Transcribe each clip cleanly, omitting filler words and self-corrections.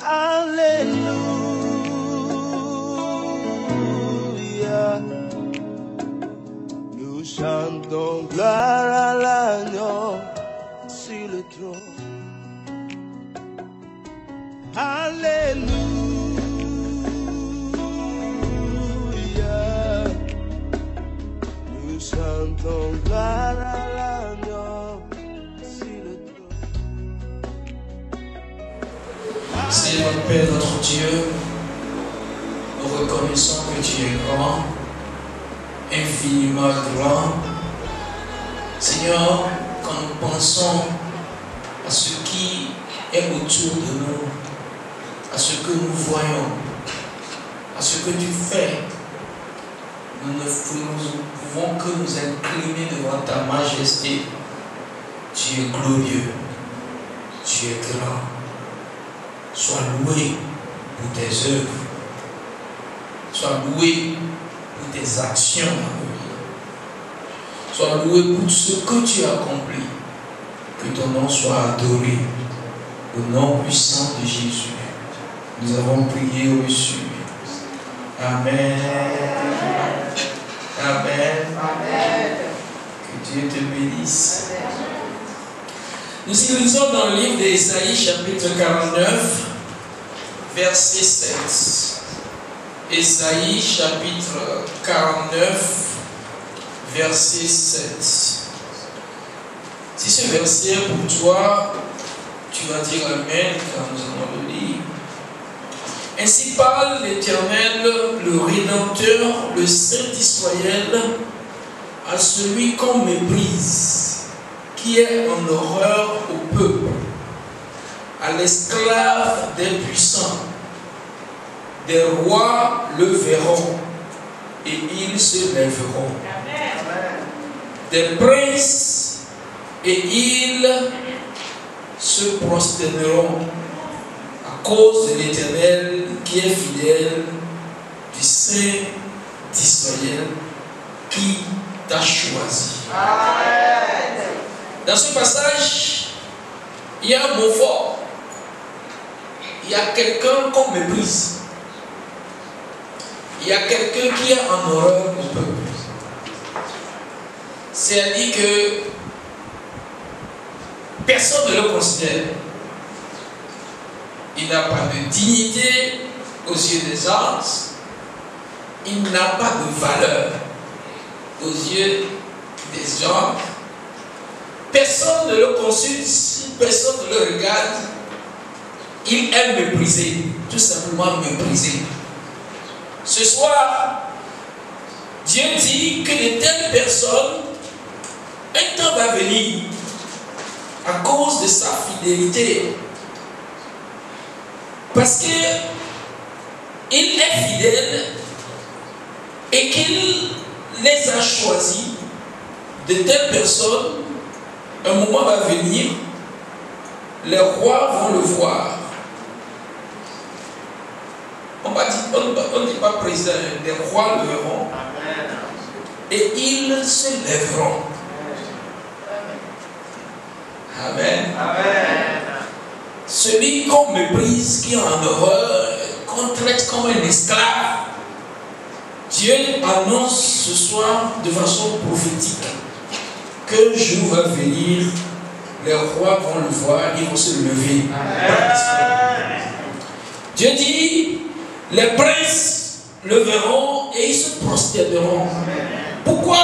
Alléluia. Nous chantons gloire à l'agneau sur le trône. Alléluia. Nous chantons gloire à l'agneau sur le trône. Seigneur notre Père, notre Dieu, nous reconnaissons que tu es grand, infiniment grand. Seigneur, quand nous pensons à ce qui est autour de nous, à ce que nous voyons, à ce que tu fais, nous ne pouvons que nous incliner devant ta majesté. Tu es glorieux, tu es grand. Sois loué pour tes œuvres, sois loué pour tes actions, sois loué pour ce que tu as accompli. Que ton nom soit adoré au nom puissant de Jésus. Nous avons prié au-dessus. Amen. Amen. Amen. Que Dieu te bénisse. Nous lisons dans le livre d'Ésaïe, chapitre 49, verset 7. Ésaïe, chapitre 49, verset 7. Si ce verset est pour toi, tu vas dire Amen, car nous allons le lire. Ainsi parle l'Éternel, le Rédempteur, le Saint d'Israël, à celui qu'on méprise, qui est en horreur au peuple, à l'esclave des puissants. Des rois le verront et ils se lèveront. Amen. Des princes et ils se prosterneront à cause de l'Éternel qui est fidèle, du Saint d'Israël qui t'a choisi. Amen. Dans ce passage, il y a un mot fort. Il y a quelqu'un qu'on méprise. Il y a quelqu'un qui est en horreur au peuple. C'est-à-dire que personne ne le considère. Il n'a pas de dignité aux yeux des hommes. Il n'a pas de valeur aux yeux des hommes. Personne ne le consulte, personne ne le regarde. Il est méprisé, tout simplement méprisé. Ce soir, Dieu dit que de telles personnes, un temps va venir à cause de sa fidélité. Parce qu'il est fidèle et qu'il les a choisis, de telles personnes, un moment va venir, les rois vont le voir. On ne dit pas président, les rois le verront. Amen. Et ils se lèveront. Amen. Amen. Celui qu'on méprise, qui est en horreur, qu'on traite comme un esclave, Dieu annonce ce soir de façon prophétique qu'un jour va venir, les rois vont le voir, ils vont se lever. Amen. Dieu dit, les princes le verront et ils se prosterneront. Pourquoi?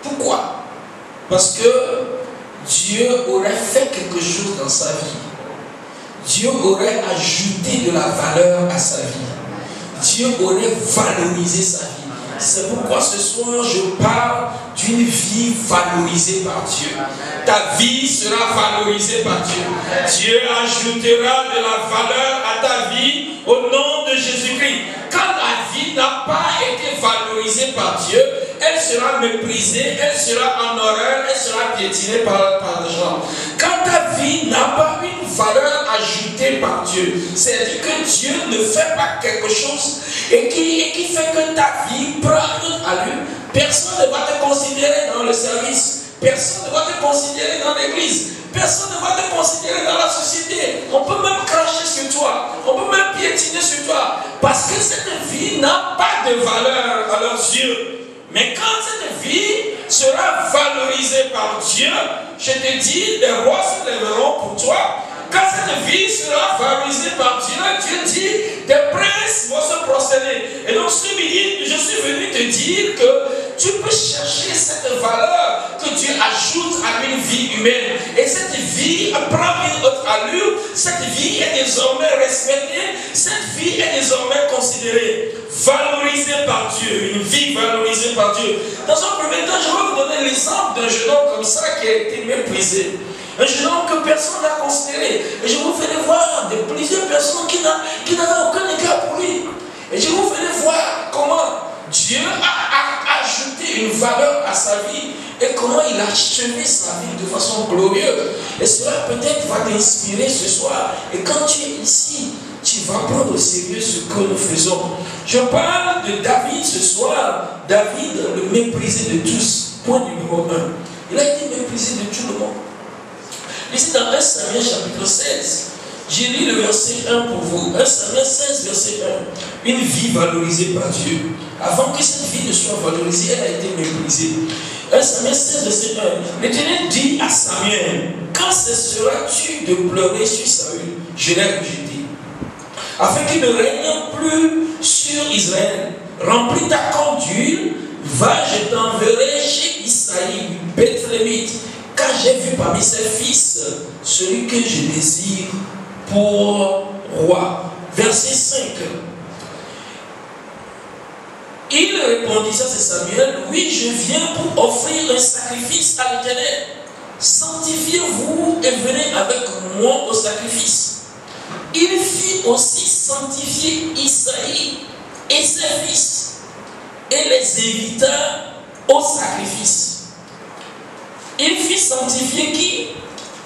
Pourquoi? Parce que Dieu aurait fait quelque chose dans sa vie. Dieu aurait ajouté de la valeur à sa vie. Dieu aurait valorisé sa vie. C'est pourquoi ce soir je parle d'une vie valorisée par Dieu. Ta vie sera valorisée par Dieu. Dieu ajoutera de la valeur à ta vie au nom de Jésus-Christ. Quand la vie n'a pas été valorisée par Dieu, elle sera méprisée, elle sera en horreur, elle sera piétinée par les gens. Quand ta vie n'a pas une valeur ajoutée par Dieu, c'est-à-dire que Dieu ne fait pas quelque chose et qui fait que ta vie prend une allure, personne ne va te considérer dans le service, personne ne va te considérer dans l'église, personne ne va te considérer dans la société. On peut même cracher Parce que cette vie n'a pas de valeur à leurs yeux. Mais quand cette vie sera valorisée par Dieu, je te dis, les rois se lèveront pour toi. Quand cette vie sera valorisée par Dieu, Dieu dit, des princes vont se prosterner. Et donc ce midi, je suis venu te dire que tu peux chercher cette valeur que Dieu ajoute à une vie humaine. Et cette vie prend une autre allure. Cette vie est désormais respectée. Cette vie est désormais considérée, valorisée par Dieu. Une vie valorisée par Dieu. Dans un premier temps, je vais vous donner l'exemple d'un jeune homme comme ça qui a été méprisé. Un jeune homme que personne n'a considéré. Et je vous ferai voir plusieurs personnes qui n'avaient aucun égard pour lui. Et je vous ferai voir comment Dieu a ajouté une valeur à sa vie et comment il a achevé sa vie de façon glorieuse. Et cela peut-être va t'inspirer ce soir. Et quand tu es ici, tu vas prendre au sérieux ce que nous faisons. Je parle de David ce soir. David, le méprisé de tous. Point numéro 1. Il a été méprisé de tout le monde. Ici dans 1 Samuel chapitre 16, j'ai lu le verset 1 pour vous. 1 Samuel 16, verset 1. Une vie valorisée par Dieu. Avant que cette vie ne soit valorisée, elle a été méprisée. 1 Samuel 16, verset 1. L'Éternel dit à Samuel, quand cesseras-tu de pleurer sur Saül? Je l'ai rejeté. Afin qu'il ne règne plus sur Israël. Remplis ta corne d'huile, va, je t'enverrai chez Isaïe, Bethlémite. Car j'ai vu parmi ses fils celui que je désire pour roi. Verset 5. Il répondit, ça c'est Samuel, oui, je viens pour offrir un sacrifice à l'Éternel. Sanctifiez-vous et venez avec moi au sacrifice. Il fit aussi sanctifier Isaïe et ses fils et les invita au sacrifice. Il fit sanctifier qui?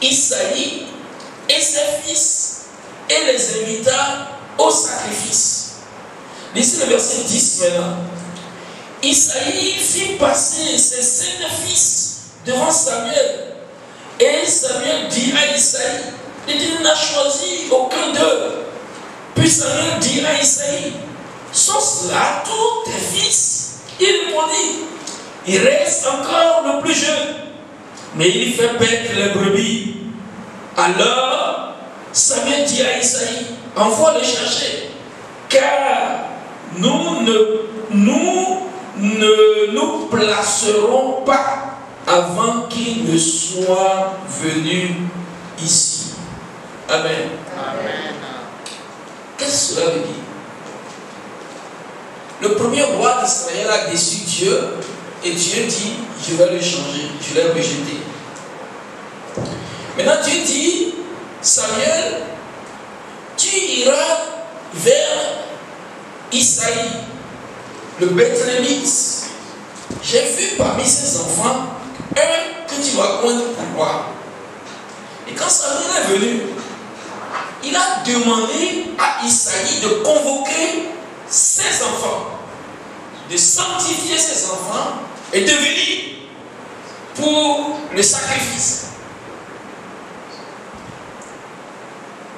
Isaïe et ses fils et les invita au sacrifice. Lisez le verset 10 maintenant. Isaïe fit passer ses 5 fils devant Samuel. Et Samuel dit à Isaïe, il n'a choisi aucun d'eux. Puis Samuel dit à Isaïe, sont cela tous tes fils? Il répondit, il reste encore le plus jeune, mais il fait paître les brebis. Alors Samuel dit à Isaïe, envoie le chercher, car nous ne nous placerons pas avant qu'il ne soit venu ici. Amen. Amen. Qu'est-ce que cela veut dire? Le premier roi d'Israël a déçu Dieu et Dieu dit, je vais le changer, je l'ai rejeté. Maintenant Dieu dit, Samuel, tu iras vers Isaïe, le Bethlémite. J'ai vu parmi ses enfants un que tu vas prendre pour roi. Et quand Samuel est venu, il a demandé à Isaïe de convoquer ses enfants, de sanctifier ses enfants et de venir pour le sacrifice.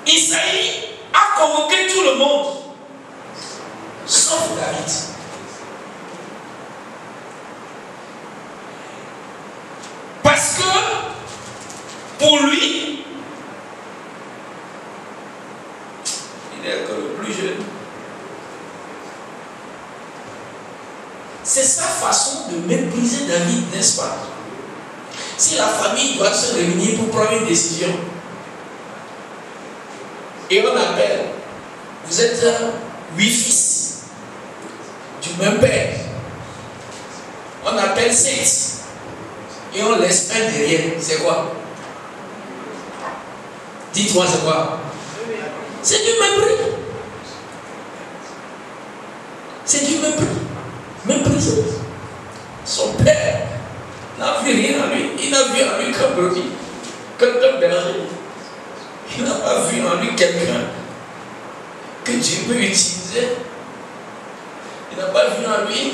Isaïe a convoqué tout le monde, sauf David. Parce que pour lui, il est encore le plus jeune. C'est sa façon de mépriser David, n'est-ce pas? Si la famille doit se réunir pour prendre une décision, et on appelle, vous êtes 8 fils du même père, on appelle 7 et on laisse un derrière, c'est quoi? Dites-moi, c'est quoi? C'est du mépris. C'est du mépris. Méprisé. Son père n'a vu rien en lui. Il n'a vu en lui qu'un brebis, qu'un berger. Il n'a pas vu en lui quelqu'un que Dieu peut utiliser. Il n'a pas vu en lui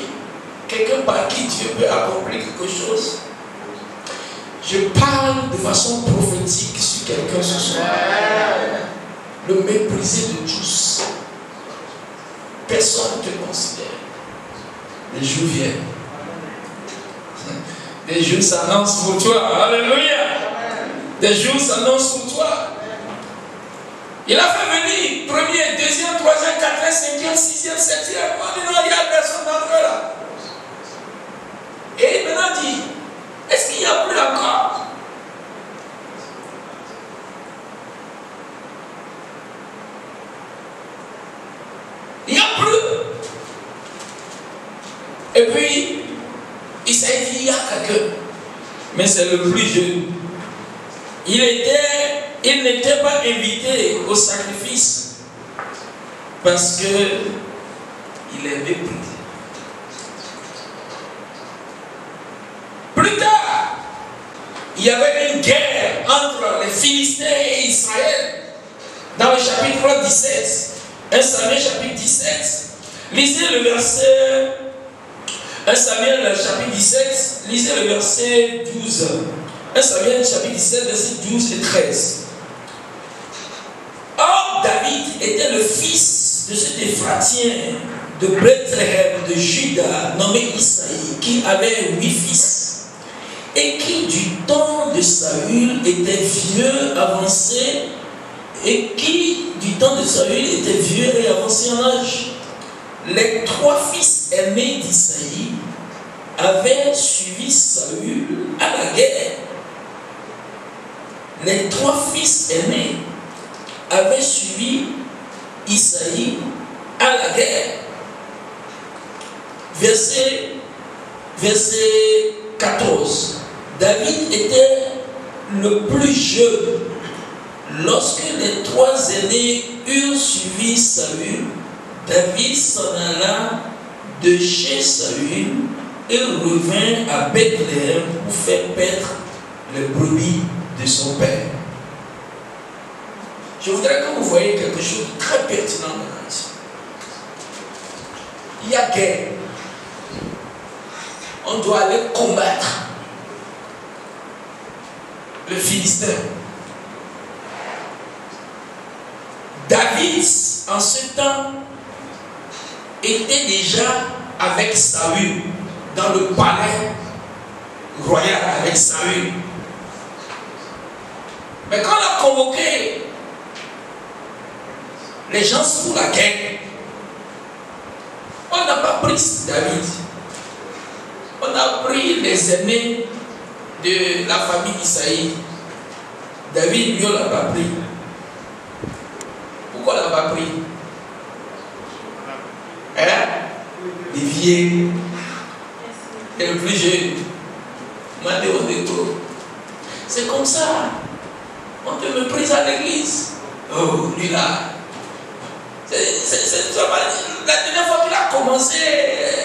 quelqu'un par qui Dieu peut accomplir quelque chose. Je parle de façon prophétique sur quelqu'un ce soir. Le mépriser de tous. personne ne te considère. Les jours viennent. Des jours s'annoncent pour toi. Alléluia. Des jours s'annoncent pour toi. Il a fait venir premier, deuxième, troisième, quatrième, cinquième, sixième, septième. On dit non, il n'y a personne d'entre eux là. Et maintenant il dit, est-ce qu'il n'y a plus encore? Il n'y a plus. Et puis, il s'est dit, il y a quelqu'un. Mais c'est le plus jeune. Il n'était pas invité au sacrifice parce que il aimait plus. Plus tard, il y avait une guerre entre les Philistins et Israël. Dans le chapitre 17, 1 Samuel chapitre 17, lisez le verset 1 Samuel chapitre 17, lisez le verset 12. 1 Samuel chapitre 17, verset 12 et 13. Or, David était le fils de cet Éphratien de Bethléem de Juda, nommé Isaïe, qui avait 8 fils, et qui du temps de Saül était vieux, avancé, et avancé en âge. Les 3 fils aînés d'Isaïe avaient suivi Saül à la guerre. Les 3 fils aînés avaient suivi Isaïe à la guerre. Verset 14. David était le plus jeune. Lorsque les 3 aînés eurent suivi Saül, David s'en alla de chez Saül et revint à Bethléem pour faire paître les brebis de son père. Je voudrais que vous voyez quelque chose de très pertinent maintenant ici. Il y a guerre. On doit aller combattre le Philistin. David, en ce temps, était déjà avec Saül dans le palais royal avec Saül. Mais quand on a convoqué les gens pour la guerre, on n'a pas pris David. On a pris les aînés de la famille d'Isaïe. David, lui, on ne l'a pas pris. Pourquoi on ne l'a pas pris? Hein? Les vieux et le plus jeune. C'est comme ça. On te méprise à l'église. Oh, lui là. La dernière fois qu'il a commencé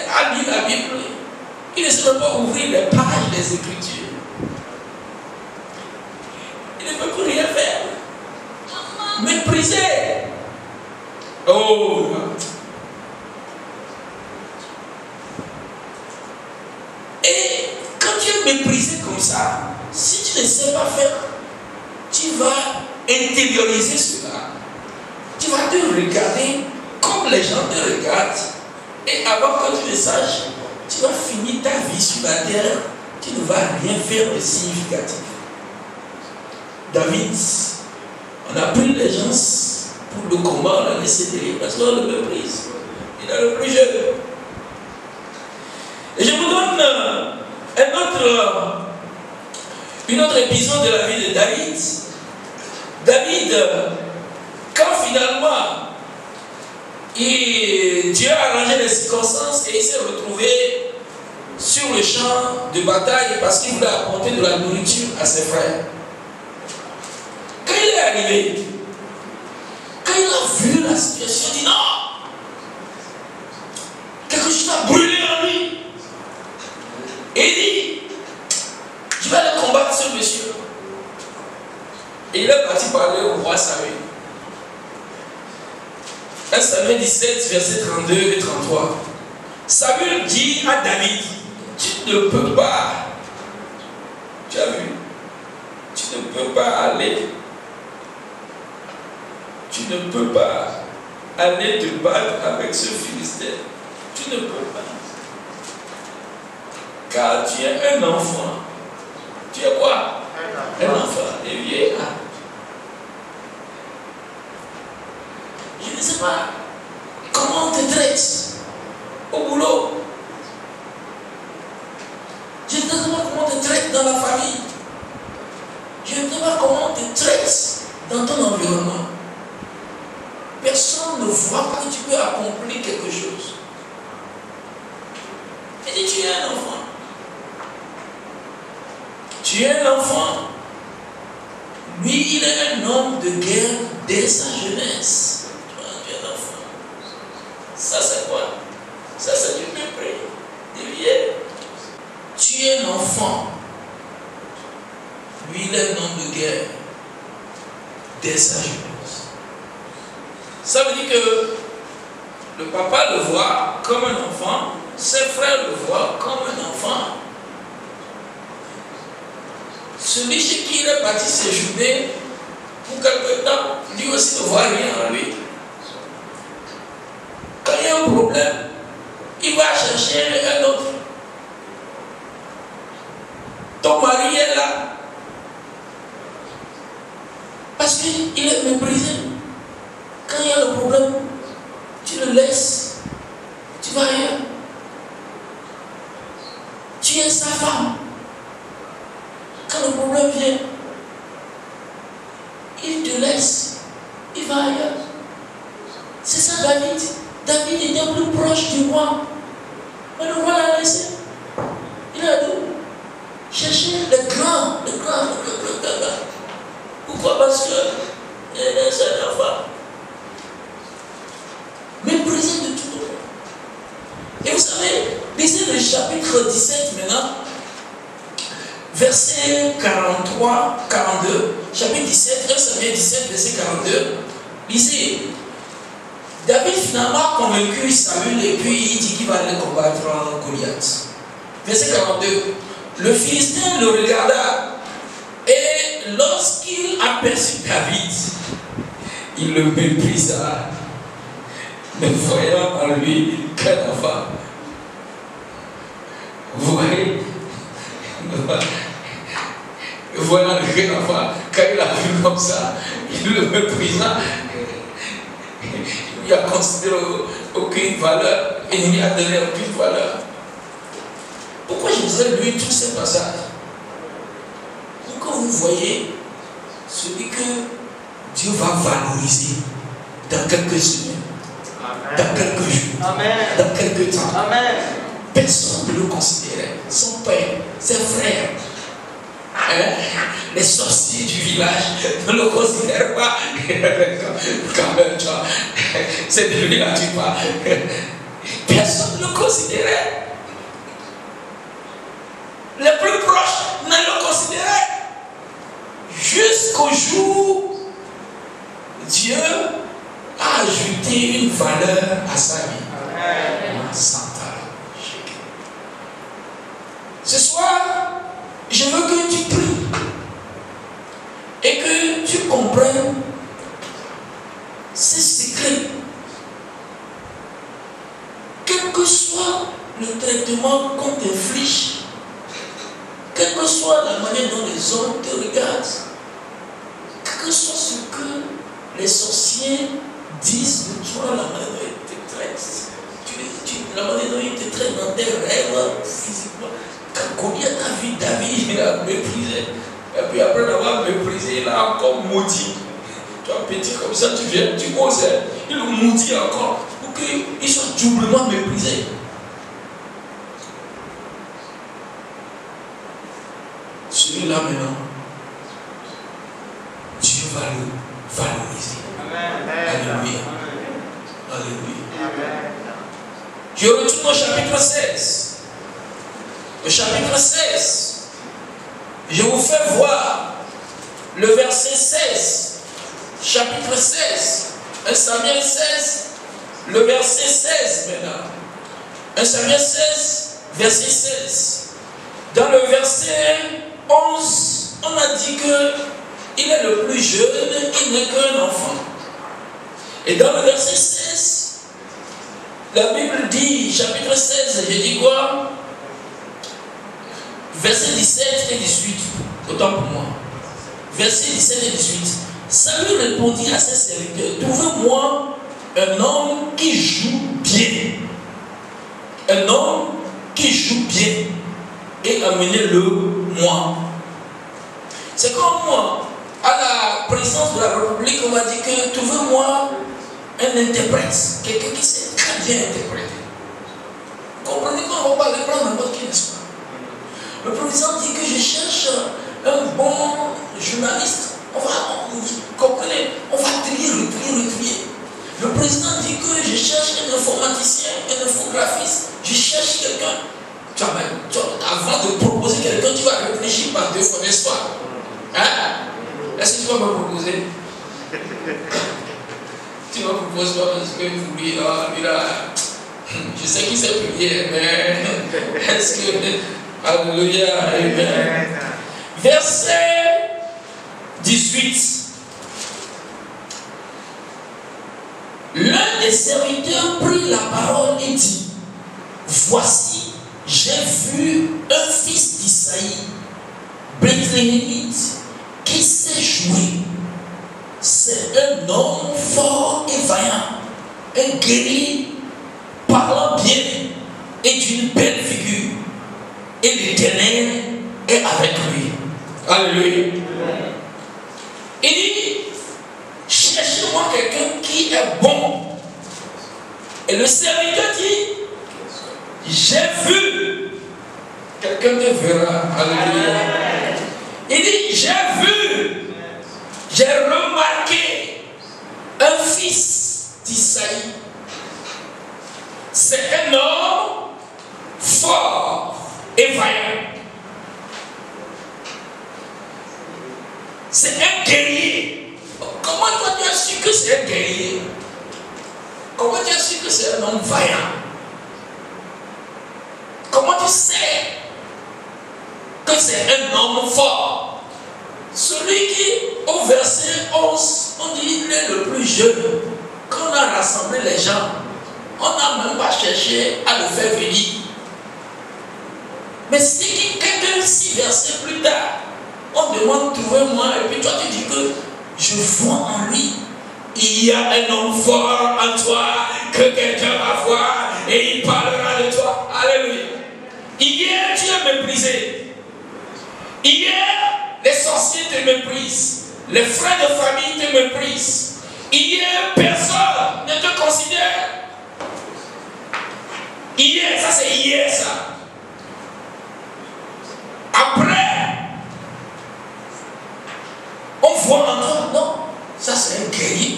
à lire la Bible, il ne sait pas ouvrir les pages des Écritures. Il ne peut plus rien faire. Mépriser. Oh. Et quand tu es méprisé comme ça, si tu ne sais pas faire, tu vas intérioriser cela. Tu vas te regarder comme les gens te regardent. Et avant que tu le saches, tu vas finir ta vie sur la terre. Tu ne vas rien faire de significatif. David, on a pris les gens pour le combat, on a laissé derrière parce qu'on le méprise. Il est le plus jeune. Et je vous donne une autre épisode de la vie de David. David, quand finalement Dieu a arrangé les circonstances et il s'est retrouvé sur le champ de bataille parce qu'il voulait apporter de la nourriture à ses frères. Quand il est arrivé, quand il a vu la situation, il dit non, quelque chose a brûlé en lui. Et il dit, je vais aller combattre ce monsieur. Et il est parti parler au roi Saül. 1 Samuel 17, versets 32 et 33. Saül dit à David, tu ne peux pas, tu as vu, tu ne peux pas aller, tu ne peux pas aller te battre avec ce Philistin. Tu ne peux pas. Car tu es un enfant. Tu es quoi? Un enfant. Et vieillard. Je ne sais pas comment on te traite au boulot. Je ne sais pas comment on te traite dans la famille. Je ne sais pas comment on te traite dans ton environnement. Personne ne voit pas que tu peux accomplir quelque chose. Et tu es un enfant. Tu es un enfant. Lui, il est un homme de guerre dès sa jeunesse. Tu es un enfant. Ça, c'est quoi? Ça, c'est du mépris. Des vieilles. Tu es un enfant. Lui, il est un homme de guerre dès sa jeunesse. Ça veut dire que le papa le voit comme un enfant, ses frères le voient comme un enfant. Celui chez qui il est parti séjourner pour quelque temps, lui aussi ne voit rien en lui. Quand il y a un problème, il va chercher un autre. Ton mari est là parce qu'il est méprisé. Quand il y a le problème, tu le laisses, tu vas ailleurs. Tu es sa femme. Quand le problème vient, il te laisse, il va ailleurs. C'est ça David. David était plus proche du roi. Mais le roi l'a laissé. Il a dit, chercher le grand. Pourquoi? Parce que c'est un enfant. Méprisé de tout le monde. Et vous savez, lisez le chapitre 17 maintenant. Verset 43, 42, chapitre 17, 1 Samuel 17, verset 42. Lisez. David finalement a convaincu Saül et puis il dit qu'il va aller combattre Goliath. Verset 42. Le Philistin le regarda et lorsqu'il aperçut David, il le méprisa, ne voyant en lui qu'un enfant. Vous voyez? Voilà le jeune enfant, quand il a vu comme ça, il le méprisa, il a considéré aucune valeur, et il n'y a donné aucune valeur. Pourquoi je vous ai lu tous ces passages? Pour que vous voyez celui que Dieu va valoriser dans quelques semaines, dans quelques jours, dans quelques temps. Amen. Personne ne le considérait. Son père, ses frères, les sorciers du village ne le considèrent pas. Quand même, c'est de lui là tu parles. Personne ne le considérait. Les plus proches ne le considéraient. Jusqu'au jour où Dieu a ajouté une valeur à sa vie. 100 ans. Ce soir, je veux que tu pries et que tu comprennes ces secrets. Quel que soit le traitement qu'on t'inflige, quelle que soit la manière dont les hommes te regardent, quel que soit ce que les sorciers disent de toi, la manière dont ils te traitent, la manière dont ils te traitent dans tes rêves physiquement. Quand Goliath a vu David, il a méprisé. Et puis après l'avoir méprisé, il a encore maudit. Tu vois, petit comme ça, tu viens, tu oses, il le maudit encore pour qu'il soit doublement méprisé. Celui-là maintenant, Dieu va le valoriser. Alléluia. Alléluia. Je retourne au chapitre 16. Au chapitre 16, je vous fais voir le verset 16. Chapitre 16. 1 Samuel 16, le verset 16 maintenant. 1 Samuel 16, verset 16. Dans le verset 11, on a dit qu'il est le plus jeune, il n'est qu'un enfant. Et dans le verset 16, La Bible dit, chapitre 16, je dis quoi? Versets 17 et 18. Autant pour moi. Versets 17 et 18. Saül répondit à ses serviteurs, trouvez-moi un homme qui joue bien. Un homme qui joue bien. Et amenez-le moi. C'est comme moi. À la présidence de la République, on m'a dit que trouvez-moi un interprète. Quelqu'un qui sait très bien interpréter. Vous comprenez qu'on ne va pas le prendre n'importe qui, n'est-ce pas? Le président dit que je cherche un bon journaliste. Comprenez, on va trier. Le président dit que je cherche un informaticien, un infographiste. Je cherche quelqu'un. Avant de proposer quelqu'un, tu vas réfléchir par 2 fois l'histoire. Hein? Est-ce que tu vas me proposer? Tu vas me proposer parce que vous lui je sais qu'il sait prier, mais est-ce que. Alléluia, amen. Verset 18. L'un des serviteurs prit la parole et dit, voici, j'ai vu un fils d'Isaïe, Bethléemite, qui sait jouer. C'est un homme fort et vaillant, un guerrier, parlant bien et d'une belle figure. Et l'Éternel est avec lui. Alléluia. Il dit, cherchez-moi quelqu'un qui est bon. Et le serviteur dit, j'ai vu. Quelqu'un te verra. Alléluia. Il dit, j'ai vu. J'ai remarqué un fils d'Isaïe. C'est un homme fort et vaillant. C'est un guerrier. Comment toi tu as su que c'est un guerrier? Comment tu as su que c'est un homme vaillant? Comment tu sais que c'est un homme fort? Celui qui, au verset 11, on dit il est le plus jeune. Quand on a rassemblé les gens, on n'a même pas cherché à le faire venir. Mais si quelqu'un, 6 versets plus tard, on demande trouvez-moi, et puis toi tu dis que je vois en lui, il y a un homme fort en toi que quelqu'un va voir et il parlera de toi. Alléluia. Hier tu es méprisé. Hier les sorciers te méprisent. Les frères de famille te méprisent. Hier personne ne te considère. Hier, ça c'est hier ça. Après, on voit en toi, non, ça c'est un guerrier,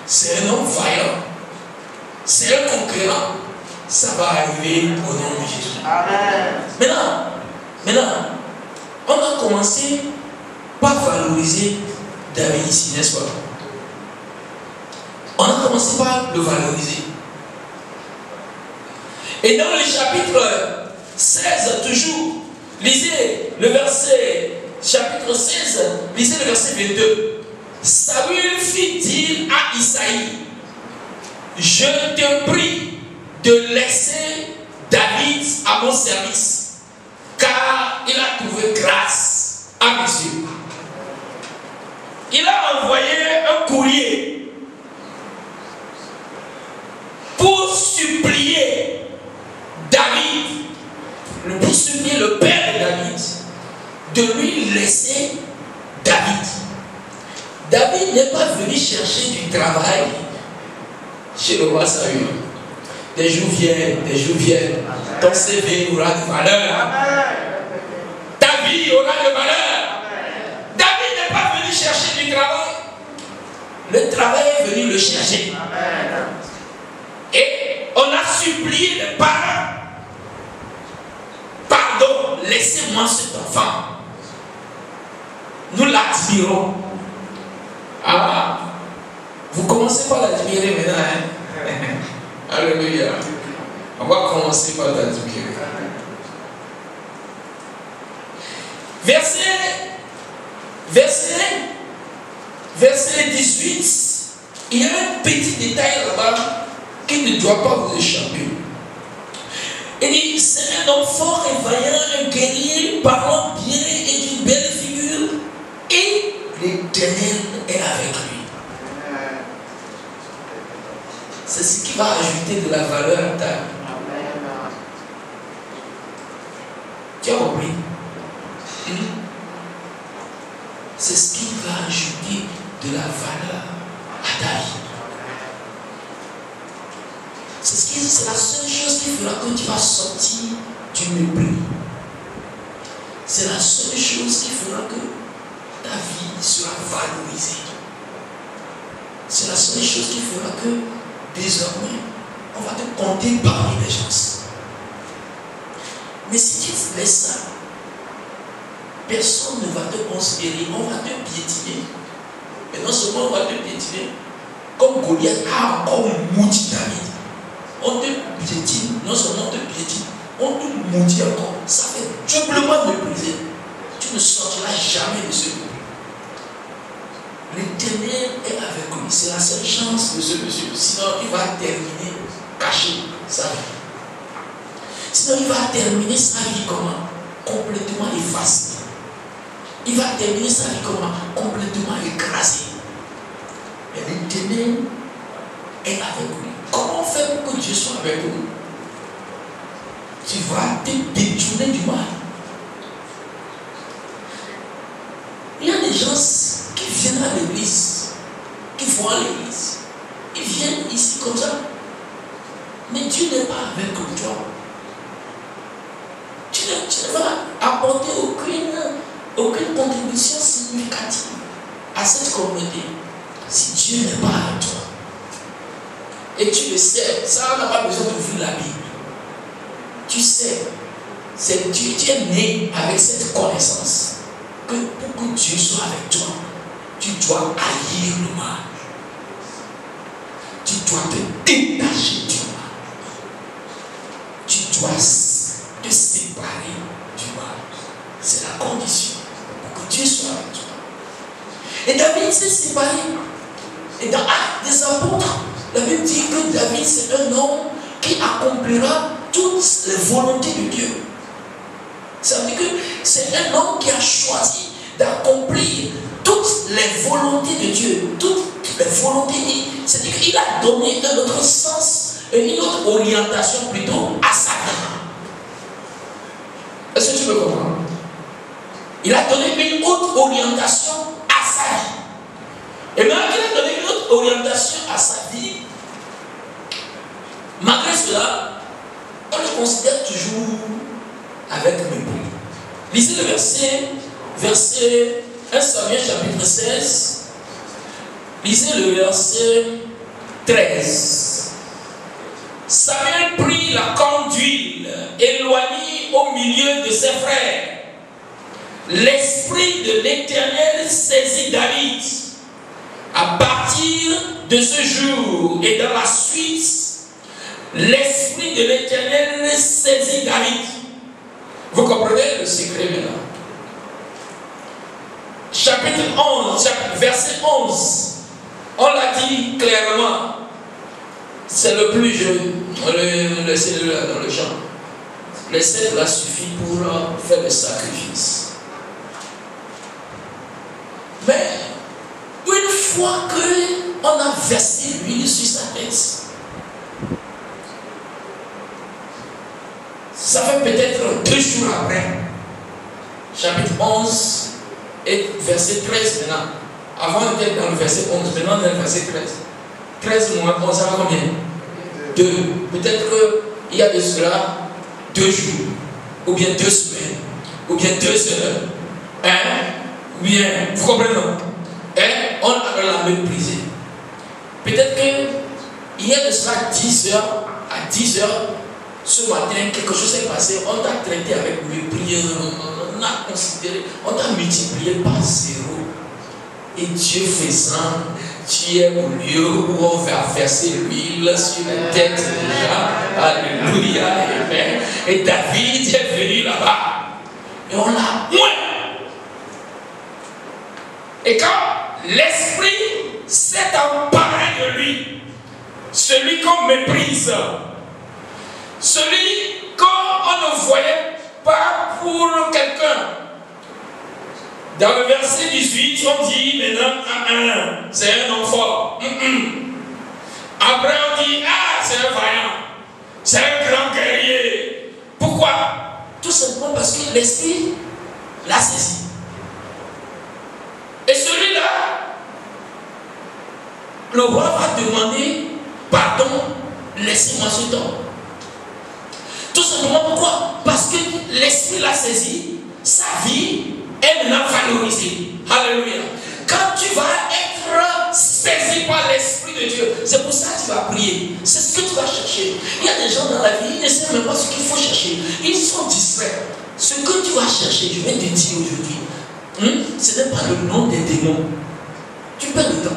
c'est un homme vaillant, c'est un conquérant, ça va arriver au nom de Jésus. Amen. Maintenant, on a commencé par valoriser David ici, n'est-ce pas? On a commencé par le valoriser. Et dans le chapitre 16, toujours, lisez le verset, chapitre 16, lisez le verset 22. Saül fit dire à Isaïe, je te prie de laisser David à mon service, car il a trouvé grâce à mes yeux. Il a envoyé un courrier pour supplier David, pour supplier le père de David, de lui laisser David. David n'est pas venu chercher du travail chez le roi Saül. Des jours viennent, ton CV aura de valeur. Ta vie aura de valeur. David n'est pas venu chercher du travail. Le travail est venu le chercher. Et on a supplié les parents. Pardon, laissez-moi cet enfant. Nous l'admirons. Ah, vous commencez par l'admirer maintenant, hein? Alléluia. On va commencer par l'admirer. Verset 18. Il y a un petit détail là-bas qui ne doit pas vous échapper. Il dit, c'est un homme fort et vaillant, un guerrier, parlant bien et d'une belle figure, et l'Éternel est avec lui. C'est ce qui va ajouter de la valeur à ta vie. Tu as compris? C'est ce qui va ajouter de la valeur à ta vie. C'est la seule chose qui fera que tu vas sortir du mépris. C'est la seule chose qui fera que ta vie sera valorisée. C'est la seule chose qui fera que désormais on va te compter parmi les gens. Mais si tu fais ça, personne ne va te considérer, on va te piétiner. Et non seulement on va te piétiner, comme Goliath a encore maudit David. On te piétine, non seulement on te piétine, on te maudit encore. Ça fait doublement mépriser. Tu ne sortiras jamais de ce mépris. L'Éternel est avec lui. C'est la seule chance de ce monsieur. Sinon, il va terminer caché sa vie. Sinon, il va terminer sa vie comment? Complètement effacé. Il va terminer sa vie comment? Complètement écrasé. Mais l'Éternel est avec lui. Comment faire pour que Dieu soit avec nous? Tu vas te détourner du mal. Il y a des gens qui viennent à l'église, qui vont à l'église. Ils viennent ici comme ça. Mais Dieu n'est pas avec toi. Tu ne vas apporter aucune contribution significative à cette communauté si Dieu n'est pas avec toi. Et tu le sais, ça n'a pas besoin d'ouvrir la Bible. Tu sais, c'est Dieu, tu es né avec cette connaissance que pour que Dieu soit avec toi, tu dois haïr le mal. Tu dois te détacher du mal. Tu dois te séparer du mal. C'est la condition pour que Dieu soit avec toi. Et David s'est séparé. Et dans Actes des Apôtres, la Bible dit que David, c'est un homme qui accomplira toutes les volontés de Dieu. Ça veut dire que c'est un homme qui a choisi d'accomplir toutes les volontés de Dieu. Toutes les volontés. C'est-à-dire qu'il a donné un autre sens, une autre orientation plutôt à sa vie. Est-ce que tu peux comprendre? Il a donné une autre orientation à sa vie. Et même qu'il a donné une autre orientation à sa vie, malgré cela, on le considère toujours avec mépris. Lisez le verset 1 Samuel chapitre 16. Lisez le verset 13. Samuel prit la corne d'huile, éloigné au milieu de ses frères. L'esprit de l'Éternel saisit David. À partir de ce jour et dans la suite, l'esprit de l'Éternel saisit David. Vous comprenez le secret maintenant? Chapitre 11, verset 11. On l'a dit clairement. C'est le plus jeune. Laissez-le dans le champ. Laissez-le suffit pour faire le sacrifice. Mais une fois qu'on a versé l'huile sur sa tête, ça fait peut-être 2 jours après, chapitre 11 et verset 13 maintenant. Avant on était dans le verset 11, maintenant on est dans le verset 13. 13 moins 11, ça va combien? 2. Peut-être qu'il y a de cela 2 jours, ou bien 2 semaines, ou bien 2 heures. Ou bien, vous comprenez non? On l'a méprisé. Peut-être qu'il y a de cela 10 heures, à 10 heures, ce matin, quelque chose s'est passé, on t'a traité avec mépris, on a considéré, on t'a multiplié par 0. Et Dieu faisant, tu es au lieu où on va verser l'huile sur la tête déjà. Alléluia, amen. Et David est venu là-bas. Et on l'a moins. Et quand l'esprit s'est emparé de lui, celui qu'on méprise, celui qu'on ne voyait pas pour quelqu'un. Dans le verset 18, on dit maintenant, c'est un enfant. Après on dit, c'est un vaillant, c'est un grand guerrier. Pourquoi? Tout simplement parce que l'esprit l'a saisi. Et celui-là, le roi va demander pardon, laissez-moi ce temps. Tout simplement pourquoi? Parce que l'esprit l'a saisi, sa vie est maintenant valorisée. Alléluia. Quand tu vas être saisi par l'Esprit de Dieu, c'est pour ça que tu vas prier. C'est ce que tu vas chercher. Il y a des gens dans la vie, ils ne savent même pas ce qu'il faut chercher. Ils sont distraits. Ce que tu vas chercher, je vais te dire aujourd'hui, ce n'est pas le nom des démons. Tu perds le temps.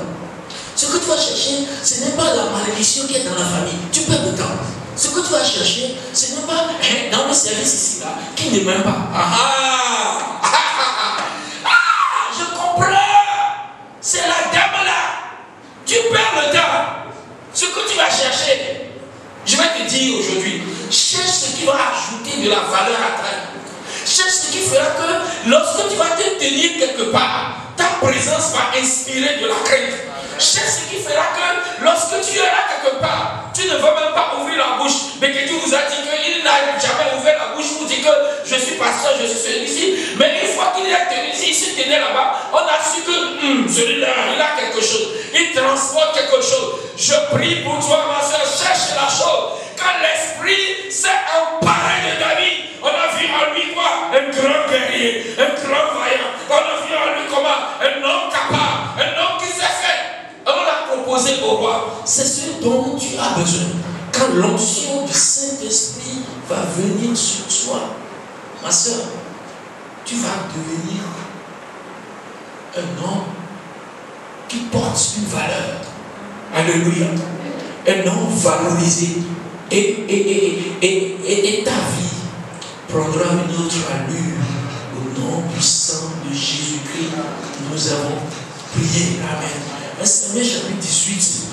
Ce que tu vas chercher, ce n'est pas la malédiction qui est dans la famille. Tu perds le temps. Ce que tu vas chercher, ce n'est pas dans le service ici, là, qui ne m'aime pas. Je comprends. C'est la dame là. Tu perds le temps. Ce que tu vas chercher, je vais te dire aujourd'hui, cherche ce qui va ajouter de la valeur à ta vie. Cherche ce qui fera que lorsque tu vas te tenir quelque part, ta présence va inspirer de la crainte. Cherche ce qui fera que lorsque tu iras quelque part, tu ne vas même pas ouvrir la bouche, mais que tu vous as dit qu'il n'a jamais ouvert la bouche pour dire que je suis pasteur, je suis celui-ci. Mais une fois qu'il est tenu ici, il se tenait là-bas, on a su que celui-là, il a quelque chose. Il transporte quelque chose. Je prie pour toi, ma soeur, cherche la chose. Quand l'esprit s'est emparé de David, on a vu en lui quoi? Un grand guerrier, un grand vaillant. On a vu en lui comment? Un homme capable, un homme qui s'est fait. On l'a proposé au roi. C'est ce dont tu as besoin. Quand l'onction du Saint-Esprit va venir sur toi, ma soeur, tu vas devenir un homme qui porte une valeur. Alléluia. Un homme valorisé. Et ta vie prendra une autre allure. Au nom puissant de Jésus-Christ, nous avons prié. Amen. 1 Samuel chapitre 18.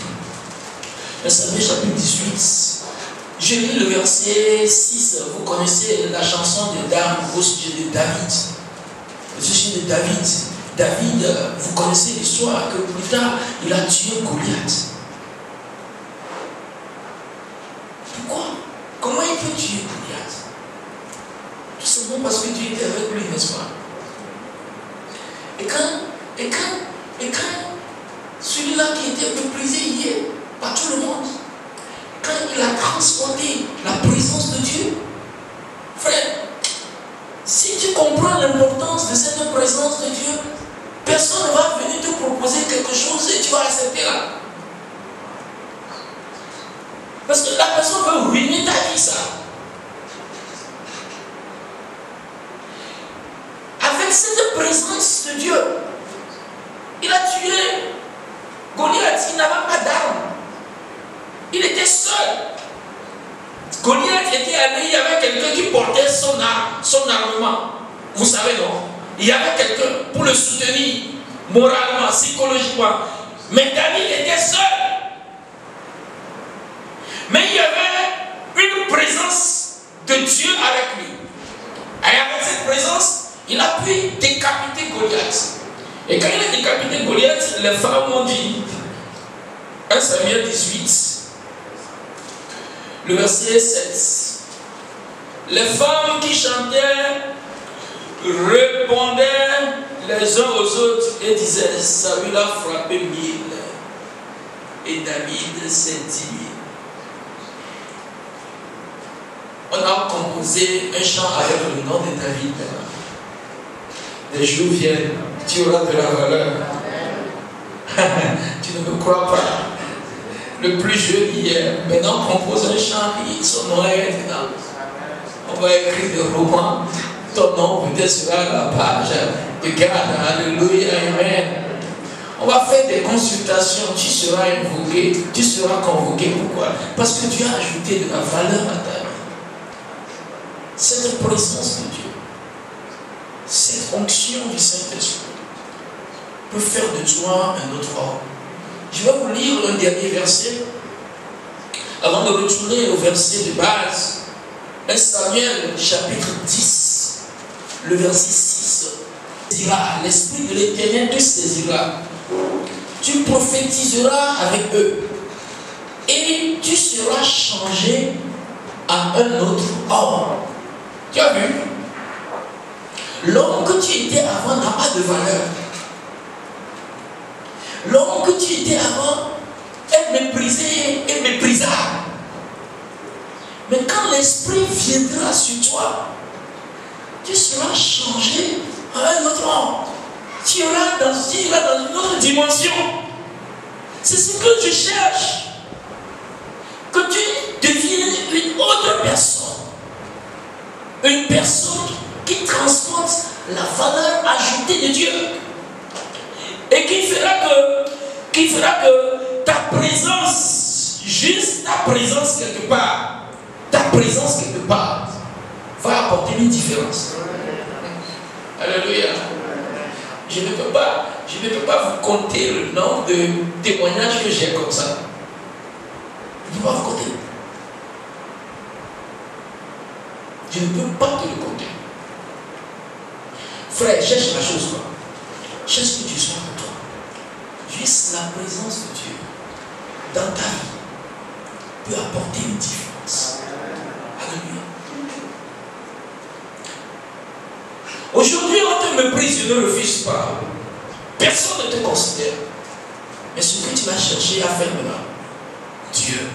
1 Samuel chapitre 18. Je lis le verset 6. Vous connaissez la chanson de Dame au sujet de David. Au sujet de David. David, vous connaissez l'histoire que plus tard, il a tué Goliath. Pourquoi? Comment il peut tuer Goliath? Tout simplement parce que Dieu était avec lui, n'est-ce pas? Et quand celui-là qui était méprisé hier par tout le monde, quand il a transporté la présence de Dieu, frère, si tu comprends l'importance de cette présence de Dieu, personne ne va venir te proposer quelque chose et tu vas accepter là. Parce que la personne veut ruiner ta vie, ça. Avec cette présence de Dieu, il a tué Goliath, il n'avait pas d'armes. Il était seul. Goliath était allé, il y avait quelqu'un qui portait son armement. Vous savez, non? Il y avait quelqu'un pour le soutenir moralement, psychologiquement. Mais David était seul. Mais il y avait une présence de Dieu avec lui. Et avec cette présence, il a pu décapiter Goliath. Et quand il a décapité Goliath, les femmes ont dit, 1 Samuel 18, le verset 7. Les femmes qui chantaient répondaient les uns aux autres et disaient, Saül a frappé 1000 et David s'est 10 000. On a composé un chant avec le nom de David. Les jours viennent, tu auras de la valeur. Tu ne me crois pas. Le plus jeune hier, maintenant on compose un chant et son nom est dedans. On va écrire des romans. Ton nom peut-être sera à la page de garde. Alléluia, amen. On va faire des consultations. Tu seras invoqué, tu seras convoqué. Pourquoi? Parce que Dieu a ajouté de la valeur à ta vie. Cette présence de Dieu, cette onction du Saint-Esprit peut faire de toi un autre homme. Je vais vous lire un dernier verset Avant de retourner au verset de base, 1 Samuel chapitre 10, le verset 6, l'Esprit de l'Éternel te saisira. Tu prophétiseras avec eux et tu seras changé à un autre homme. Tu as vu? L'homme que tu étais avant n'a pas de valeur. L'homme que tu étais avant est méprisé et méprisable. Mais quand l'Esprit viendra sur toi, tu seras changé à un autre homme. Tu iras dans une autre dimension. C'est ce que je cherche. Que tu deviennes une autre personne. Une personne qui transporte la valeur ajoutée de Dieu. Et qui fera que ta présence, juste ta présence quelque part, va apporter une différence. Alléluia. Je ne peux pas vous compter le nombre de témoignages que j'ai comme ça. Je ne peux pas vous compter. Je ne peux pas te le compter. Frère, cherche la chose, quoi. Cherche que Dieu soit pour toi. Juste la présence de Dieu dans ta vie peut apporter une différence. Alléluia. Aujourd'hui, on te méprise, je ne refuse pas. Personne ne te considère. Mais ce que tu vas chercher à faire maintenant, Dieu.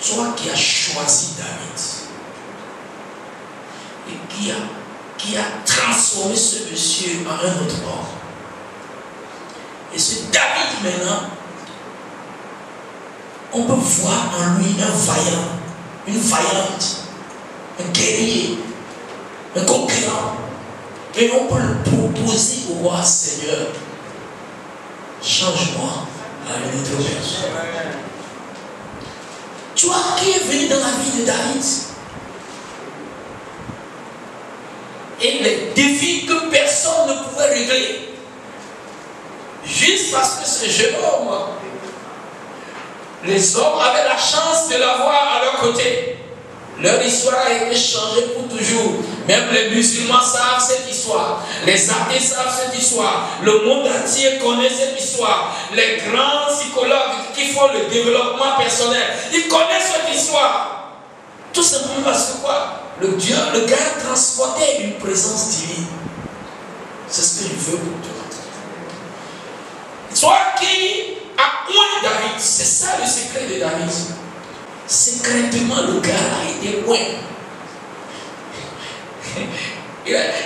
Toi qui as choisi David et qui a transformé ce monsieur en un autre homme. Et ce David maintenant, on peut voir en lui un vaillant, une vaillante, un guerrier, un conquérant. Et on peut le proposer au roi, Seigneur, change-moi à une autre personne. Tu vois qui est venu dans la vie de David et les défis que personne ne pouvait régler. Juste parce que ce jeune homme, les hommes avaient la chance de l'avoir à leur côté. Leur histoire a été changée pour toujours. Même les musulmans savent cette histoire. Les athées savent cette histoire. Le monde entier connaît cette histoire. Les grands psychologues qui font le développement personnel, ils connaissent cette histoire. Tout simplement parce que quoi? Le gars transportait une présence divine. C'est ce que je veux pour toi. Toi qui as oint David, c'est ça le secret de David. Secrètement, le gars a été loin.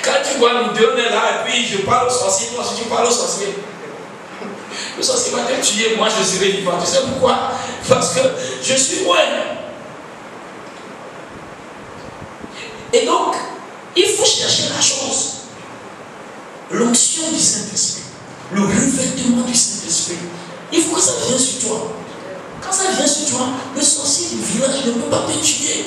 Quand tu vois nous deux, on est là, et puis je parle au sorcier, toi aussi tu parles au sorcier. Le sorcier va te tuer, moi je serai vivant. Tu sais pourquoi? Parce que je suis loin. Et donc, il faut chercher la chose. L'onction du Saint-Esprit, le revêtement du Saint-Esprit. Il faut que ça vienne sur toi. Quand ça vient sur toi, le sorcier du village ne peut pas te tuer.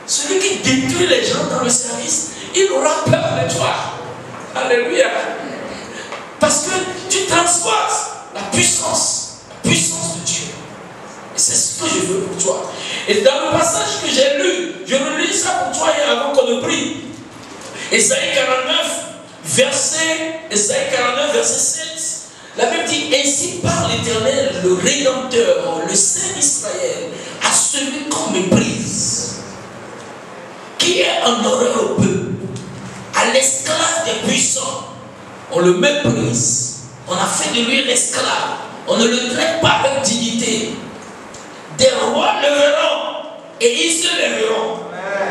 Celui qui détruit les gens dans le service, il aura peur de toi. Alléluia. Parce que tu transportes la puissance de Dieu. Et c'est ce que je veux pour toi. Et dans le passage que j'ai lu, je relis ça pour toi avant qu'on ne prie. Ésaïe 49, verset 7. La Bible dit, ainsi parle l'Éternel, le Rédempteur, le Saint d'Israël, à celui qu'on méprise, qui est en horreur au peuple, à l'esclave des puissants. On le méprise, on a fait de lui l'esclave, on ne le traite pas avec dignité. Des rois le verront et ils se lèveront,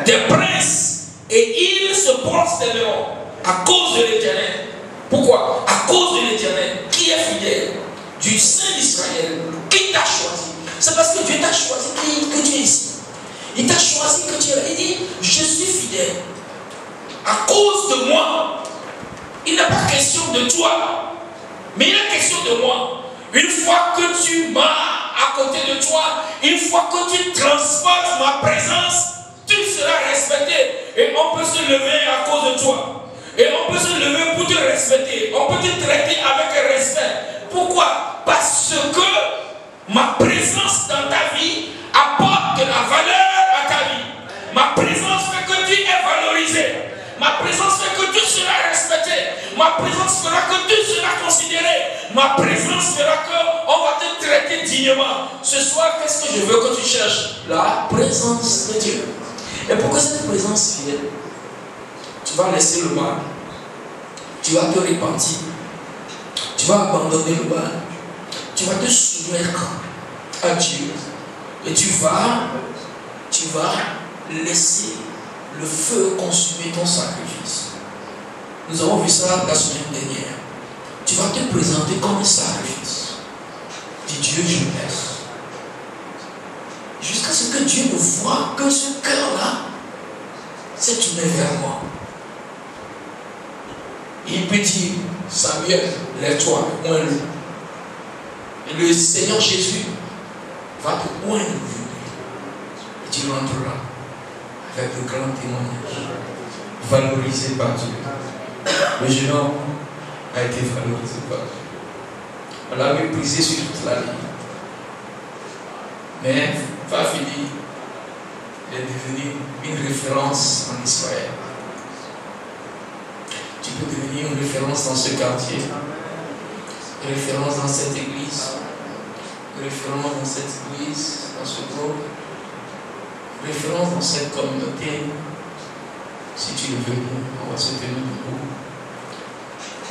des princes et ils se prosterneront à cause de l'Éternel. Pourquoi? À cause de l'Éternel qui est fidèle, du Saint d'Israël, qui t'a choisi. C'est parce que Dieu t'a choisi que tu es ici. Il t'a choisi que tu es là. Il dit, je suis fidèle. À cause de moi, il n'est pas question de toi, mais il est question de moi. Une fois que tu m'as à côté de toi, une fois que tu transportes ma présence, tu seras respecté. Et on peut se lever à cause de toi. Et on peut se lever pour te respecter. On peut te traiter avec respect. Pourquoi? Parce que Ma présence fera que tu seras considéré. Ma présence fera qu'on va te traiter dignement. Ce soir, qu'est-ce que je veux que tu cherches? La présence de Dieu. Et pour que cette présence vienne, tu vas laisser le mal. Tu vas te repentir. Tu vas abandonner le mal. Tu vas te soumettre à Dieu. Et tu vas laisser le feu consumer ton sacrifice. Nous avons vu ça la semaine dernière. Tu vas te présenter comme un sacrifice. Dis Dieu, je laisse. Jusqu'à ce que Dieu ne voit que ce cœur-là s'est tourné vers moi. Il peut dire, Samuel, lève-toi, oins-le. Et le Seigneur Jésus va te oindre. Et tu rentreras avec le grand témoignage. Valorisé par Dieu. Le jeune homme a été valorisé par Dieu. On l'a méprisé sur toute la ligne. Mais va finir de devenir une référence en Israël. Tu peux devenir une référence dans ce quartier, une référence dans cette église, une référence dans cette église, dans ce groupe, une référence dans cette communauté. Si tu le veux, on va se tenir debout.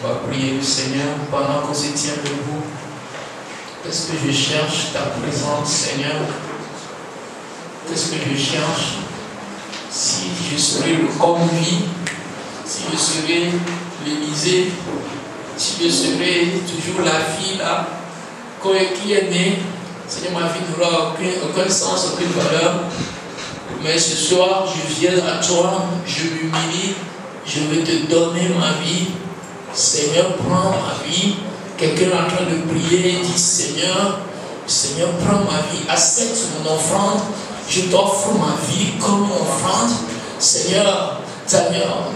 On va prier le Seigneur pendant qu'on se tient debout. Qu'est-ce que je cherche? Ta présence, Seigneur. Qu'est-ce que je cherche? Si je serais le conduit, si je serais l'Élysée, si je serais toujours la fille là, qui est née, Seigneur, ma vie n'aura aucun sens, aucune valeur. Mais ce soir, je viens à toi, je m'humilie, je veux te donner ma vie. Seigneur, prends ma vie. Quelqu'un est en train de prier, dit Seigneur, Seigneur, prends ma vie, accepte mon offrande. Je t'offre ma vie comme une offrande. Seigneur,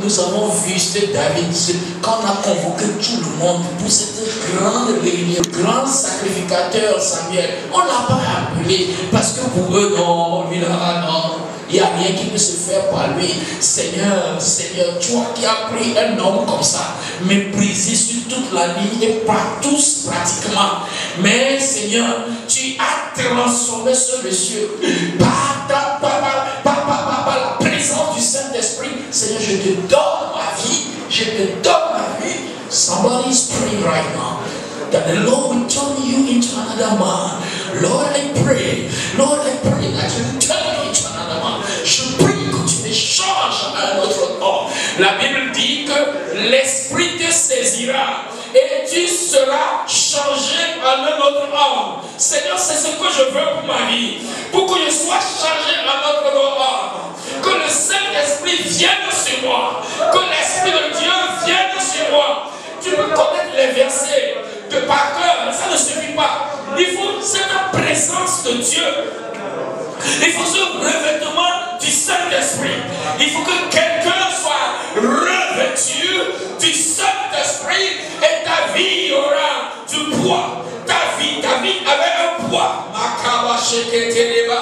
nous avons vu ce David, quand on a convoqué tout le monde pour cette grande réunion, grand sacrificateur Samuel, on ne l'a pas appelé parce que pour eux, non, lui là, non. Il n'y a rien qui peut se faire par lui. Seigneur, Seigneur, toi qui as pris un homme comme ça, méprisé sur toute la ligne et par tous pratiquement. Mais Seigneur, tu as transformé ce monsieur par la présence du Saint-Esprit. Seigneur, je te donne ma vie. Je te donne ma vie. Somebody is praying right now that the Lord will turn you into another man. Lord, I pray that you turn me into another man. Je prie que tu me changes à un autre homme. La Bible dit que l'Esprit te saisira et tu seras changé en un autre homme. Seigneur, c'est ce que je veux pour ma vie. Pour que je sois changé en un autre homme. Que le Saint-Esprit vienne sur moi. Que l'Esprit de Dieu vienne sur moi. Tu peux connaître les versets de par cœur, ça ne suffit pas. Il faut cette présence de Dieu. Il faut ce revêtement du Saint-Esprit. Il faut que quelqu'un soit revêtu du Saint-Esprit et ta vie aura du poids. Ta vie avait un poids. Makaba sheketereba.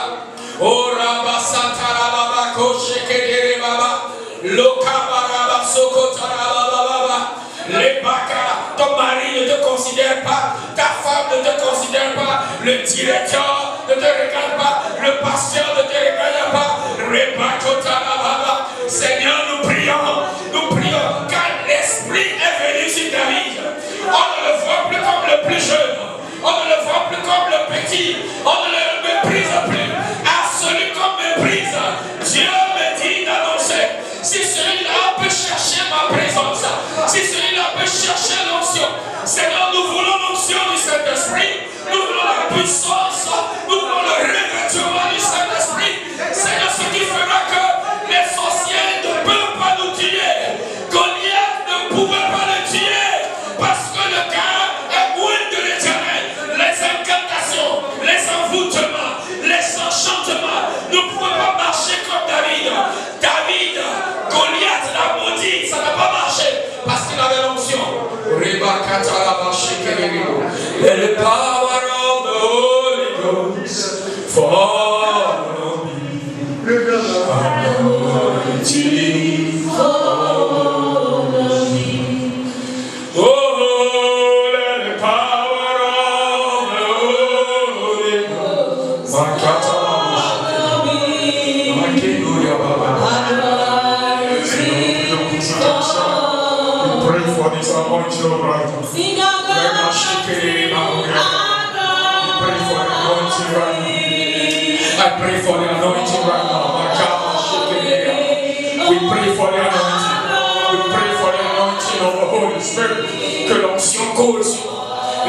Oraba satarababa ko sheketereba. Lokabaraba sokotarababa. Les baka, ton mari ne te considère pas, ta femme ne te considère pas, le directeur ne te regarde pas, le pasteur ne te regarde pas. Seigneur, nous prions, car l'Esprit est venu sur David. On ne le voit plus comme le plus jeune, on ne le voit plus comme le petit, on ne le méprise plus. À celui qu'on méprise, Dieu me dit d'annoncer. Si celui-là peut chercher ma présence, si celui-là peut chercher l'onction, Seigneur, nous voulons l'onction du Saint-Esprit, nous voulons la puissance, nous voulons le revêtement du Saint-Esprit. Seigneur, ce qui fera que les sorciers ne peuvent pas nous tuer. Goliath ne pouvait pas le tuer parce que le gars est loin de l'Éternel. Les incantations, les envoûtements, les enchantements ne pouvaient pas marcher comme David. Goliath l'a maudit, ça n'a pas marché parce qu'il avait l'onction. Let the power of the Holy Ghost fall on me. Anointing fall on me. pray for the anointing right now. We pray for the anointing. We pray for the anointing of the Holy Spirit. Que l'onction coule sur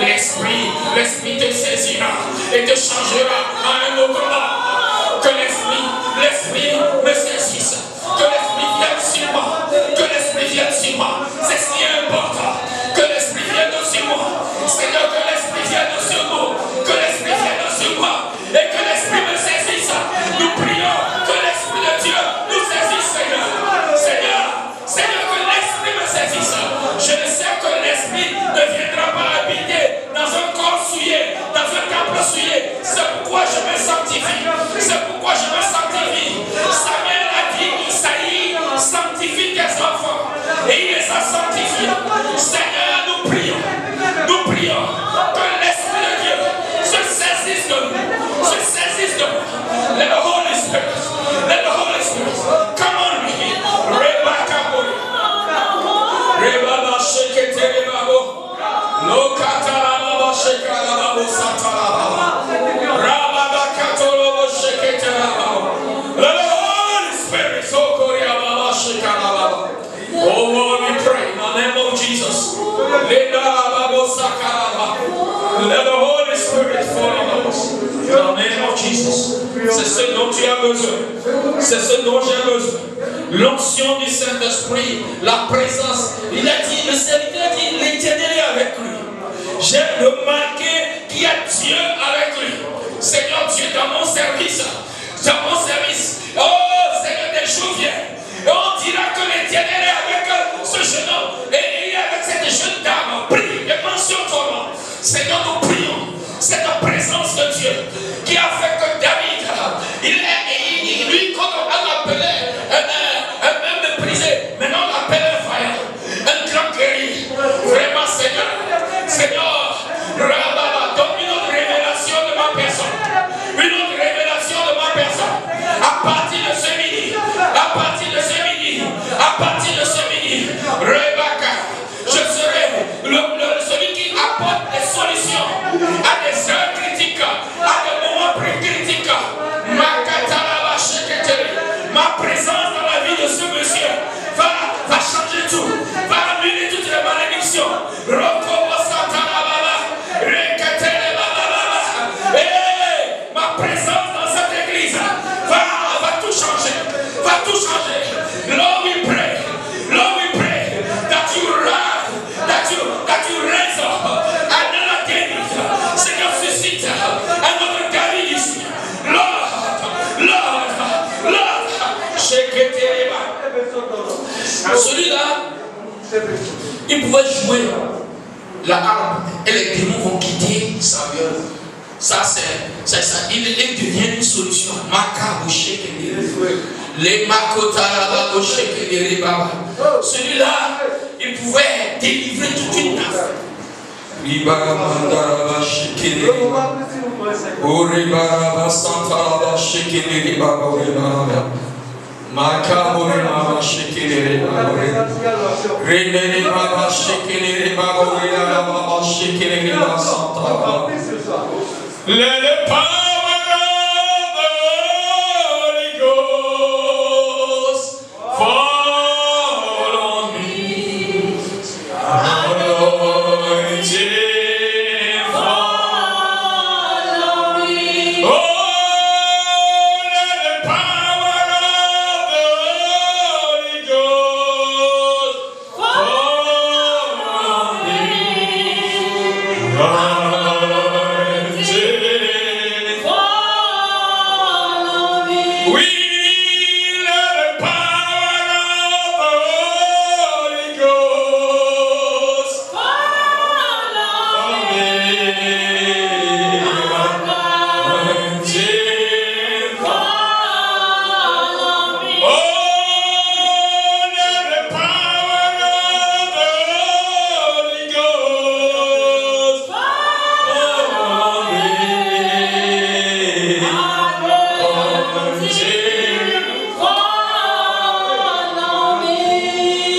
l'esprit. L'esprit te saisira et te changera en un autre homme. Que l'esprit me saisisse. Que l'esprit vienne sur moi. Que l'esprit vienne sur moi. C'est ce qui est important. Que l'esprit vienne sur moi. Seigneur, que l'esprit vienne sur nous. Que l'esprit vienne sur moi. Et que l'esprit me saisisse. Nous prions que l'esprit de Dieu nous saisisse, Seigneur. Seigneur, que l'esprit me saisisse. Je sais que l'esprit ne viendra pas habiter dans un corps souillé, dans un temple souillé. C'est pourquoi je me sanctifie. C'est pourquoi je me sanctifie. Samuel a dit, Isaïe, sanctifie tes enfants. Et il les a sanctifiés. Seigneur, nous prions que l'esprit de Dieu se saisisse de nous. Se saisisse de nous. Let the Holy Spirit. Come on me. Rebecca boy. Rebaba shekete rebabo. Lokatara baba shekara babo satara baba. Rababa katolobo shekete rebabo. Let the Holy Spirit so koria baba shekara baba. Oh Lord, we pray in the name of Jesus. Let the Holy Spirit fall on us. In the name of Jesus. C'est ce dont tu as besoin. C'est ce dont j'ai besoin. L'onction du Saint-Esprit, la présence. Il a dit, le serviteur a dit, l'Éternel est avec lui. J'aime remarquer qu'il y a Dieu avec lui. Seigneur Dieu, dans mon service. Oh Seigneur, des jours viennent. Et on dira que l'Éternel est avec ce jeune homme. Et il est avec cette jeune dame. Prie et mentionne ton nom. Seigneur, nous prions. Cette présence de Dieu qui a fait que David, lui, quand on l'appelait un méprisé, maintenant on l'appelle un vaillant, un grand guerrier. Vraiment, Seigneur, donne une autre révélation de ma personne. Une autre révélation de ma personne. À partir de ce midi, Rebecca, je serai celui qui apporte des solutions à des heures critiques, à des moments plus critiques. Ma présence dans la vie de ce monsieur va changer tout, va annuler toutes les malédictions. Ma présence dans cette église va tout changer, Lord, we pray that you raise up another David. Seigneur, suscite un autre David ici. Lord, celui-là, il pouvait jouer la harpe et les démons vont quitter sa viole. Ça, il devient une solution. Celui-là, il pouvait délivrer toute une nation. Let the power of the Holy Ghost fall on me. Anointing fall on me. Oh, let the power of the Holy Ghost fall on me.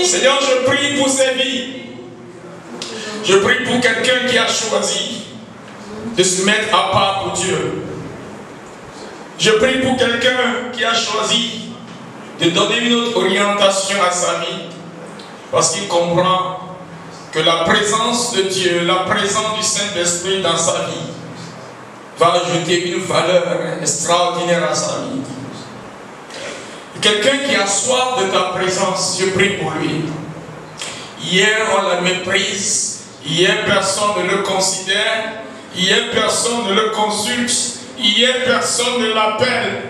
Seigneur, je prie pour ces vies. Je prie pour quelqu'un qui a choisi de se mettre à part pour Dieu. Je prie pour quelqu'un qui a choisi de donner une autre orientation à sa vie, parce qu'il comprend que la présence de Dieu, la présence du Saint-Esprit dans sa vie va ajouter une valeur extraordinaire à sa vie. Quelqu'un qui a soif de ta présence, je prie pour lui. Hier, on la méprise. Hier, personne ne le considère. Hier, personne ne le consulte. Hier, personne ne l'appelle.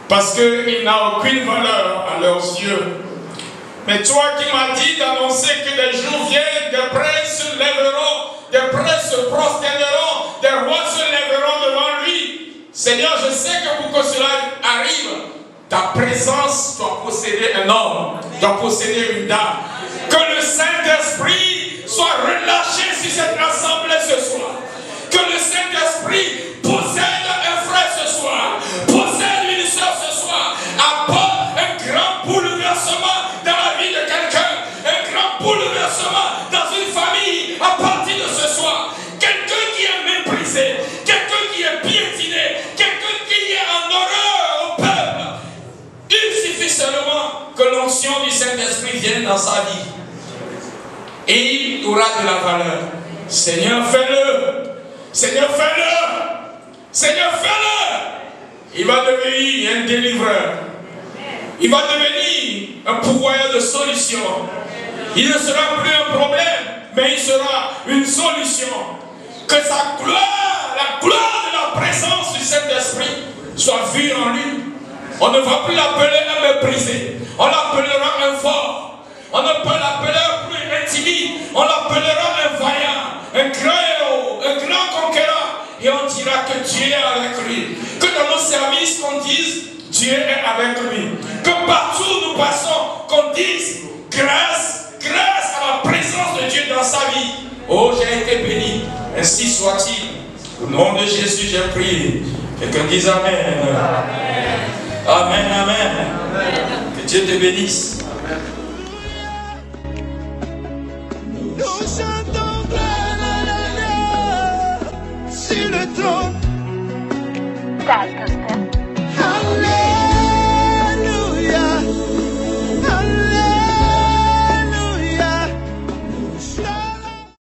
Parce qu'il n'a aucune valeur à leurs yeux. Mais toi qui m'as dit d'annoncer que des jours viennent, des princes se lèveront, des princes se prosterneront, des rois se lèveront devant lui. Seigneur, je sais que pour que cela arrive, ta présence doit posséder un homme, doit posséder une dame. Que le Saint-Esprit soit relâché sur cette assemblée ce soir. Que le Saint-Esprit possède un frère ce soir, possède une soeur ce soir, apporte un grand bouleversement dans la vie de quelqu'un, un grand bouleversement dans une famille à partir de ce soir. Quelqu'un qui est méprisé, quelqu'un qui est piétiné, quelqu'un qui est en horreur au peuple. Il suffit seulement que l'onction du Saint-Esprit vienne dans sa vie. Et il aura de la valeur. Seigneur, fais-le. Seigneur, fais-le. Seigneur, fais-le. Il va devenir un délivreur. Il va devenir un pourvoyeur de solutions. Il ne sera plus un problème, mais il sera une solution. Que sa gloire, la gloire de la présence du Saint-Esprit soit vue en lui. On ne va plus l'appeler un méprisé. On l'appellera un fort. On ne peut l'appeler plus timide. On l'appellera un vaillant, un grand héros, un grand conquérant. Et on dira que Dieu est avec lui. Que dans nos services, qu'on dise Dieu est avec lui. Que partout où nous passons, qu'on dise grâce à la présence de Dieu dans sa vie. Oh, j'ai été béni. Ainsi soit-il. Au nom de Jésus, j'ai prié. Quelqu'un dise Amen. Amen, amen. Que Dieu te bénisse. Nous chantons gloire sur le trône.